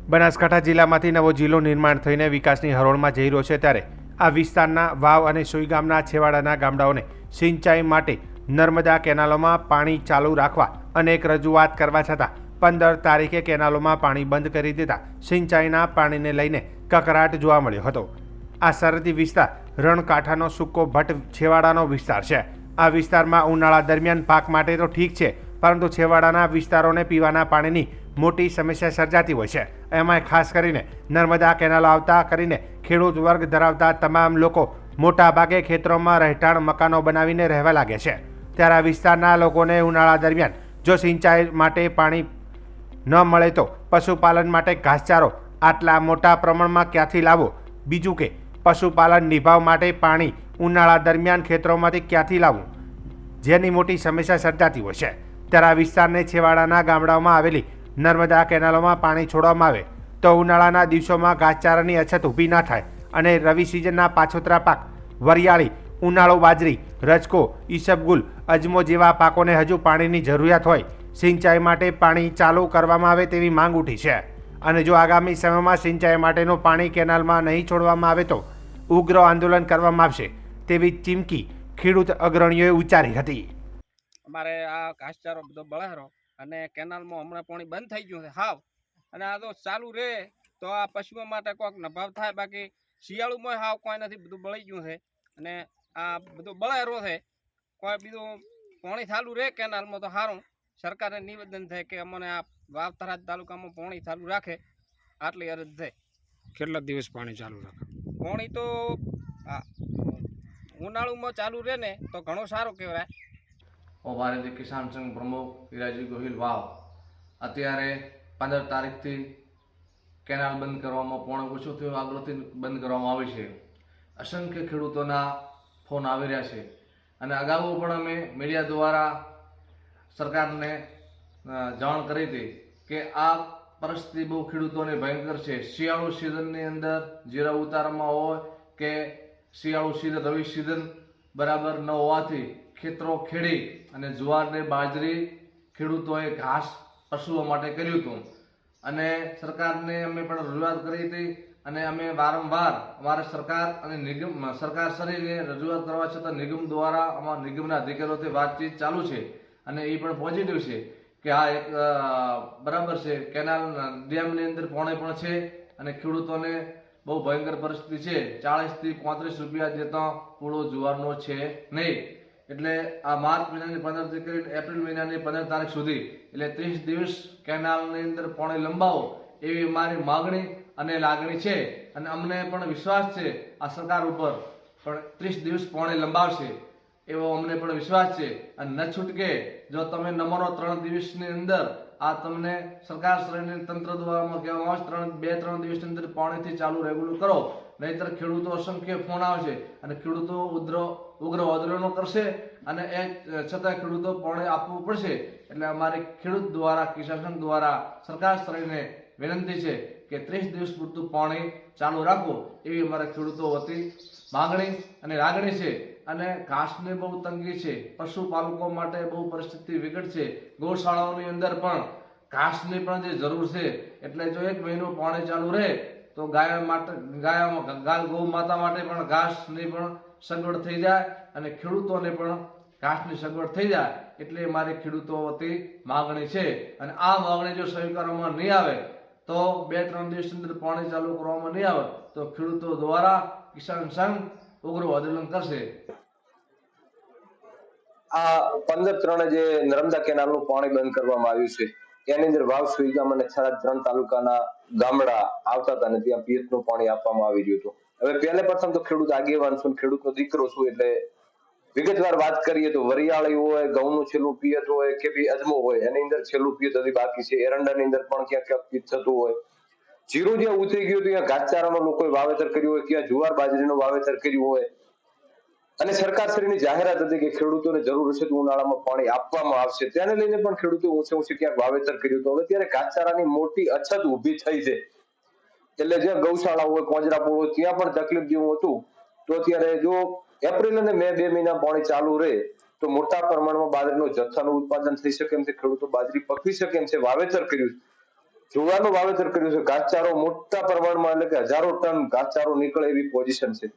બનાસકાંઠા જિલ્લામાંથી નવો જિલ્લો નિર્માણ થઈને વિકાસની હરોળમાં જઈ રહ્યો છે ત્યારે આ વિસ્તારના વાવ અને સોઈ ગામના છેવાડાના ગામડાઓને સિંચાઈ માટે નર્મદા કેનાલોમાં પાણી ચાલુ રાખવા અનેક રજૂઆત કરવા છતાં 15 તારીખે કેનાલોમાં પાણી બંધ કરી દેતા સિંચાઈના પાણીને લઈને કકરાટ જોવા મળ્યો હતો। આ સરહદી વિસ્તાર રણકાંઠાનો સૂકો ભટ્ટ છેવાડાનો વિસ્તાર છે। આ વિસ્તારમાં ઉનાળા દરમિયાન પાક માટે તો ઠીક છે, પરંતુ છેવાડાના વિસ્તારોને પીવાના પાણીની મોટી સમસ્યા સર્જાતી હોય છે। એમાં ખાસ કરીને નર્મદા કેનાલ આવતા કરીને ખેડૂત વર્ગ ધરાવતા તમામ લોકો મોટા ભાગે ખેતરોમાં રહેઠાણ મકાનો બનાવીને રહેવા લાગે છે। ત્યારે આ વિસ્તારના લોકોને ઉનાળા દરમિયાન જો સિંચાઈ માટે પાણી ન મળે તો પશુપાલન માટે ઘાસચારો આટલા મોટા પ્રમાણમાં ક્યાંથી લાવવો, બીજું કે પશુપાલન નિભાવ માટે પાણી ઉનાળા દરમિયાન ખેતરોમાંથી ક્યાંથી લાવવું, જેની મોટી સમસ્યા સર્જાતી હોય છે। ત્યારે આ વિસ્તારને છેવાડાના ગામડાઓમાં આવેલી નર્મદા કેનાલોમાં પાણી છોડવામાં આવે તો ઉનાળાના દિવસોમાં ઘાસચારાની અછત ઊભી ન થાય અને રવિ સિઝનના પાછોતરા પાક વરિયાળી, ઉનાળો બાજરી, રજકો, ઈસબગુલ, અજમો જેવા પાકોને હજુ પાણીની જરૂરિયાત હોય। સિંચાઈ માટે પાણી ચાલુ કરવામાં આવે તેવી માંગ ઉઠી છે અને જો આગામી સમયમાં સિંચાઈ માટેનું પાણી કેનાલમાં નહીં છોડવામાં આવે તો ઉગ્ર આંદોલન કરવામાં આવશે તેવી ચીમકી ખેડૂત અગ્રણીઓએ ઉચ્ચારી હતી। અમારે આ ઘાસચારો બધો બળારો અને કેનાલમાં હમણાં પાણી બંધ થઈ ગયું છે હાવ, અને આ તો ચાલુ રહે તો આ પશુઓ માટે કોઈક નભાવ થાય, બાકી શિયાળુમાં હાવ કોઈ નથી, બધું બળી ગયું છે અને આ બધું બળારો છે। કોઈ બીજું પાણી ચાલુ રહે કેનાલમાં તો સારું। સરકારને નિવેદન થાય કે અમને આ વાવ થરાદ તાલુકામાં પાણી ચાલુ રાખે, આટલી અરજ છે। કેટલા દિવસ પાણી ચાલુ રાખે? પાણી તો ઉનાળુમાં ચાલુ રહે ને તો ઘણો સારું કહેવાય। ભારતીય કિસાન સંઘ પ્રમુખ હીરાજી ગોહિલ વાવ અત્યારે 15 તારીખથી કેનાલ બંધ કરવામાં પોણો ઓછો થયો, આગળથી બંધ કરવામાં આવી છે। અસંખ્ય ખેડૂતોના ફોન આવી રહ્યા છે અને અગાઉ પણ અમે મીડિયા દ્વારા સરકારને જાણ કરી હતી કે આ પરિસ્થિતિ બહુ ખેડૂતોને ભયંકર છે। શિયાળુ સિઝનની અંદર જીરા ઉતારમાં હોય કે શિયાળુ સિઝન રવિ સિઝન બરાબર ન હોવાથી ખેતરો ખેડી અને જુવાર ને બાજરી ખેડૂતોએ ઘાસ પશુઓ માટે કર્યું હતું અને સરકારને અમે પણ રજૂઆત કરી હતી અને અમે વારંવાર અમારા સરકાર અને નિગમ સરકારશ્રીને રજૂઆત કરવા છતાં નિગમ દ્વારા અમારા નિગમના અધિકારીઓથી વાતચીત ચાલુ છે અને એ પણ પોઝિટિવ છે કે આ એક બરાબર છે। કેનાલ ડેમની અંદર પાણી પણ છે અને ખેડૂતોને બહુ ભયંકર પરિસ્થિતિ છે। 40 થી 35 રૂપિયા જેતો પૂળો જુવારનો છે નહીં। એટલે આ માર્ચ મહિનાની 15 થી કરીને એપ્રિલ મહિનાની 15 તારીખ સુધી એટલે 30 દિવસ કેનાલની અંદર પાણી લંબાવો એવી અમારી માગણી અને લાગણી છે અને અમને પણ વિશ્વાસ છે આ સરકાર ઉપર પણ 30 દિવસ પાણી લંબાવશે એવો અમને પણ વિશ્વાસ છે। અને ન છૂટકે જો તમે નંબરો 3 દિવસની અંદર આ તમને સરકાર શ્રેણી તંત્ર દ્વારા કહેવામાં આવે 2-3 દિવસની અંદર પાણીથી ચાલુ રેગ્યુલર કરો, નહીતર ખેડૂતો અસંખ્ય ફોન આવશે અને ખેડૂતો ઉગ્ર આંદોલનો કરશે અને એ છતાં ખેડૂતો પાણી આપવું પડશે। એટલે અમારી ખેડૂત દ્વારા કિસાન સંઘ દ્વારા સરકાર શ્રેણીને વિનંતી છે કે 30 દિવસ પૂરતું પાણી ચાલુ રાખો એવી અમારા ખેડૂતો વતી માગણી અને લાગણી છે। અને ઘાસની બહુ તંગી છે, પશુપાલકો માટે બહુ પરિસ્થિતિ વિકટ છે। ગૌશાળાઓની અંદર પણ ઘાસની પણ જે જરૂર છે, એટલે જો 1 મહિનો પાણી ચાલુ રહે તો ગૌ માતા માટે પણ ઘાસની પણ સગવડ થઈ જાય અને ખેડૂતોને પણ ઘાસની સગવડ થઈ જાય એટલે મારી ખેડૂતો વતી માગણી છે। અને આ માગણી જો સ્વીકારવામાં નહીં આવે તો 2-3 દિવસ અંદર પાણી ચાલુ કરવામાં નહીં આવે તો ખેડૂતો દ્વારા કિસાન સંઘ ઉગ્ર આંદોલન કરશે। આ 15/3 જે નર્મદા કેનાલનું પાણી બંધ કરવામાં આવ્યું છે એની અંદર વાવ, સોઈ ગામ અને થરાદ 3 તાલુકાના ગામડા આવતા હતા અને ત્યાં પિયતનું પાણી આપવામાં આવી રહ્યું હતું। હવે પહેલે પ્રથમ તો ખેડૂત આગેવાન છું, ખેડૂતનો દીકરો છું એટલે વિગતવાર વાત કરીએ તો વરિયાળી હોય, ઘઉંનું છેલ્લું પિયત હોય કે ભાઈ અજમો હોય એની અંદર છેલ્લું પિયત હજી બાકી છે। એરંડાની અંદર પણ ક્યાંક ક્યાંક પિયત થતું હોય। જીરું જ્યાં ઉતરી ગયું ત્યાં ઘાસચારાનું લોકોએ વાવેતર કર્યું હોય, ક્યાં જુવાર બાજરીનું વાવેતર કર્યું હોય અને સરકારશ્રીની જાહેરાત હતી કે ખેડૂતોને જરૂર હશે તો ઉનાળામાં પાણી આપવામાં આવશે, તેને લઈને પણ ખેડૂતો ઊંચે ક્યાંક વાવેતર કર્યું હતું। હવે ત્યારે ઘાસચારાની મોટી અછત ઊભી થઈ છે એટલે જ્યાં ગૌશાળા હોય, પાંજરાપોળ હોય ત્યાં પણ તકલીફ જેવું હતું। તો અત્યારે જો એપ્રિલ અને મે 2 મહિના પાણી ચાલુ રહે તો મોટા પ્રમાણમાં બાજરીનું જથ્થાનું ઉત્પાદન થઈ શકે એમ છે, ખેડૂતો બાજરી પકવી શકે એમ છે, વાવેતર કર્યું જુવારનું વાવેતર કર્યું છે. ઘાસચારો મોટા પ્રમાણમાં એટલે કે હજારો ટન ઘાસચારો નીકળે એવી પોઝિશન છે.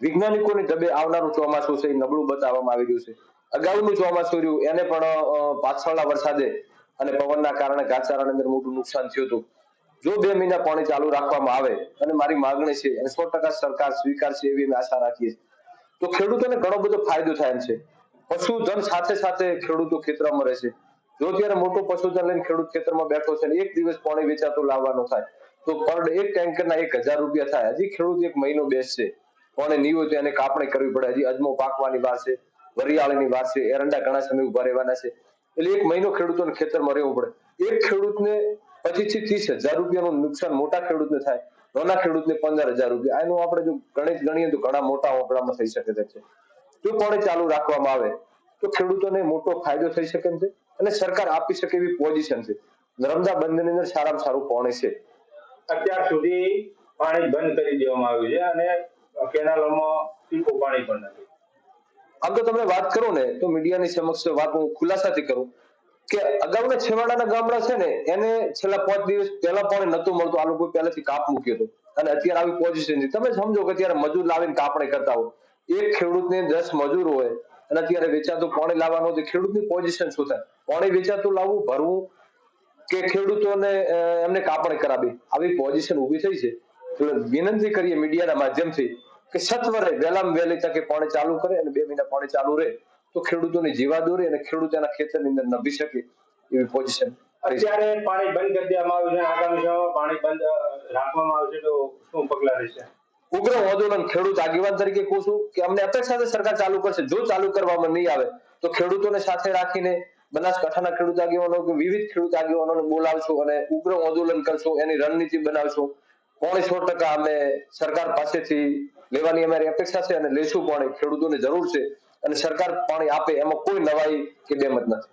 વૈજ્ઞાનિકોની ઢબે આવનારું ચોમાસું છે એ નબળું બતાવવામાં આવી રહ્યું છે. અગાઉનું ચોમાસું રહ્યું એને પણ પાછળના વરસાદે અને પવનના કારણે ઘાસચારાની અંદર મોટું નુકસાન થયું હતું. જો 2 મહિના પાણી ચાલુ રાખવામાં આવે અને મારી માગણી છે અને 100% સરકાર સ્વીકારશે એવી અમે આશા રાખીએ છીએ, તો ખેડૂતોને ઘણો બધો ફાયદો થાય એમ છે. પશુધન સાથે સાથે ખેડૂતો ખેતરમાં રહેશે. જો ત્યારે મોટો પશુધન લઈને ખેડૂત ખેતરમાં બેઠો છે અને એક દિવસ પાણી વેચાતું લાવવાનું થાય તો પર ડે એક ટેન્કરના 1000 રૂપિયા થાય. હજી ખેડૂત એક મહિનો બેસશે, પાણી નહીં હોય તો એને કાપણી કરવી પડે. હજી અજમો પાકવાની વાર છે, વરિયાળીની વાર છે, એરંડા ઘણા સમય ઉભા રહેવાના છે. એટલે એક મહિનો ખેડૂતોને ખેતરમાં રહેવું પડે. એક ખેડૂતને 25 થી 30 હજાર રૂપિયાનું નુકસાન મોટા ખેડૂતને થાય, નાના ખેડૂતને 15,000 રૂપિયા. આનું આપણે જો ગણિત ગણીએ તો ઘણા મોટા આંકડામાં થઈ શકે છે. જો પાણી ચાલુ રાખવામાં આવે તો ખેડૂતોને મોટો ફાયદો થઈ શકે છે અને સરકાર આપી શકે એવી પોઝિશન છે. નર્મદા બંધની અંદર સારામાં સારું પાણી છે. અત્યાર સુધી પાણી બંધ કરી દેવામાં આવ્યું છે અને કેનાલોમાં ટીપું પાણી પણ નથી. આમ તો તમે વાત કરો ને તો મીડિયાની સમક્ષ વાત હું ખુલાસાથી કરું કે અગાઉના છેવાડાના ગામડા છે ને એને છેલ્લા 5 દિવસ પહેલા પાણી નતું મળતું. આ લોકો પહેલાથી કાપ મૂક્યો હતો અને અત્યારે આવી પોઝિશન છે. તમે સમજો કે અત્યારે મજૂર લાવીને કાપણી કરતા હોય, એક ખેડૂતને 10 મજૂર હોય અને અત્યારે વેચાતું પાણી લાવવાનું હોય તો ખેડૂતની પોઝિશન શું થાય? પાણી વેચાતું લાવવું, ભરવું કે ખેડૂતોને એમને કાપણી કરાવી, આવી પોઝિશન ઊભી થઈ છે. તો વિનંતી કરીએ મીડિયાના માધ્યમથી કે સત્વરે વહેલામાં વહેલી તકે પાણી ચાલુ કરે અને 2 મહિના પાણી ચાલુ રહે તો ખેડૂતોની જીવાદોરી અને ખેડૂત એના ખેતરની અંદર નભી શકે એવી પોઝિશન. અત્યારે પાણી બંધ કરી દેવામાં આવ્યું છે, આગામી સમયમાં પાણી બંધ રાખવામાં આવશે તો શું પગલાં રહેશે? ઉગ્ર આંદોલન ખેડૂત આગેવાન તરીકે કહું છું કે અમને અપેક્ષા છે સરકાર ચાલુ કરશે. જો ચાલુ કરવામાં નહીં આવે તો ખેડૂતોને સાથે રાખીને બનાસકાંઠાના ખેડૂત આગેવાનો કે વિવિધ ખેડૂત આગેવાનોને બોલાવશું અને ઉગ્ર આંદોલન કરશું, એની રણનીતિ બનાવશું. પાણી 100% અમે સરકાર પાસેથી લેવાની અમારી અપેક્ષા છે અને લેશું. પાણી ખેડૂતોને જરૂર છે અને સરકાર પાણી આપે એમાં કોઈ નવાઈ કે બેમત નથી.